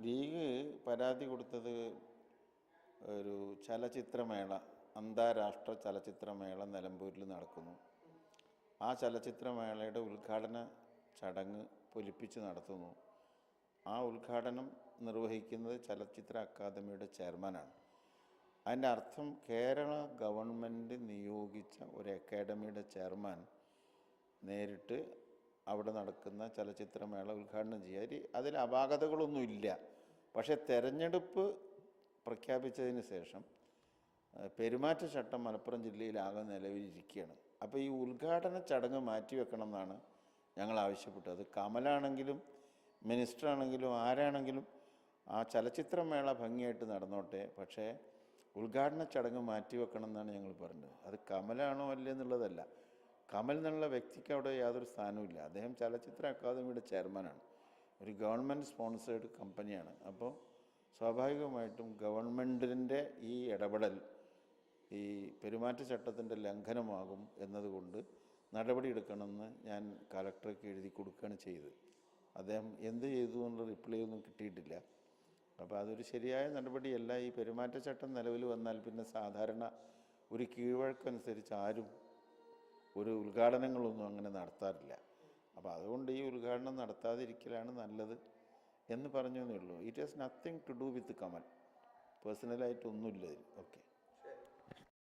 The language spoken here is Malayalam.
ലീഗ് പരാതി കൊടുത്തത് ഒരു ചലച്ചിത്രമേള, അന്താരാഷ്ട്ര ചലച്ചിത്രമേള നിലമ്പൂരിൽ നടക്കുന്നു. ആ ചലച്ചിത്രമേളയുടെ ഉദ്ഘാടന ചടങ്ങ് പൊലിപ്പിച്ച് നടത്തുന്നു. ആ ഉദ്ഘാടനം നിർവഹിക്കുന്നത് ചലച്ചിത്ര അക്കാദമിയുടെ ചെയർമാനാണ്. അതിൻ്റെ അർത്ഥം കേരള ഗവൺമെൻറ് നിയോഗിച്ച ഒരു അക്കാദമിയുടെ ചെയർമാൻ നേരിട്ട് അവിടെ നടക്കുന്ന ചലച്ചിത്രമേള ഉദ്ഘാടനം ചെയ്യുക. അതിൽ അപാകതകളൊന്നുമില്ല. പക്ഷേ തെരഞ്ഞെടുപ്പ് പ്രഖ്യാപിച്ചതിന് ശേഷം പെരുമാറ്റച്ചട്ടം മലപ്പുറം ജില്ലയിലാകെ നിലവിലിരിക്കുകയാണ്. അപ്പോൾ ഈ ഉദ്ഘാടന ചടങ്ങ് മാറ്റിവെക്കണം എന്നാണ് ഞങ്ങൾ ആവശ്യപ്പെട്ടത്. കമലാണെങ്കിലും മിനിസ്റ്ററാണെങ്കിലും ആരാണെങ്കിലും ആ ചലച്ചിത്രമേള ഭംഗിയായിട്ട് നടന്നോട്ടെ, പക്ഷേ ഉദ്ഘാടന ചടങ്ങ് മാറ്റിവെക്കണം എന്നാണ് ഞങ്ങൾ പറഞ്ഞത്. അത് കമലാണോ അല്ലേ എന്നുള്ളതല്ല. കമൽ എന്നുള്ള വ്യക്തിക്ക് അവിടെ യാതൊരു സ്ഥാനവുമില്ല. അദ്ദേഹം ചലച്ചിത്ര അക്കാദമിയുടെ ചെയർമാനാണ്, ഒരു ഗവൺമെൻറ് സ്പോൺസേഡ് കമ്പനിയാണ്. അപ്പോൾ സ്വാഭാവികമായിട്ടും ഗവൺമെൻറ്റിൻ്റെ ഈ ഇടപെടൽ ഈ പെരുമാറ്റച്ചട്ടത്തിൻ്റെ ലംഘനമാകും എന്നതുകൊണ്ട് നടപടിയെടുക്കണമെന്ന് ഞാൻ കലക്ടർക്ക് എഴുതി കൊടുക്കുകയാണ് ചെയ്തത്. അദ്ദേഹം എന്ത് ചെയ്തു എന്നുള്ള റിപ്ലൈ ഒന്നും കിട്ടിയിട്ടില്ല. അപ്പോൾ അതൊരു ശരിയായ നടപടിയല്ല. ഈ പെരുമാറ്റച്ചട്ടം നിലവിൽ വന്നാൽ പിന്നെ സാധാരണ ഒരു കീഴ്വഴക്കനുസരിച്ച് ആരും ഒരു ഉദ്ഘാടനങ്ങളൊന്നും അങ്ങനെ നടത്താറില്ല. അപ്പോൾ അതുകൊണ്ട് ഈ ഉദ്ഘാടനം നടത്താതിരിക്കലാണ് നല്ലത് എന്ന് പറഞ്ഞു എന്നേ ഉള്ളൂ. It has nothing to do with Kamal. പേഴ്സണലായിട്ടൊന്നുമില്ല ഇതിൽ. ഓക്കെ.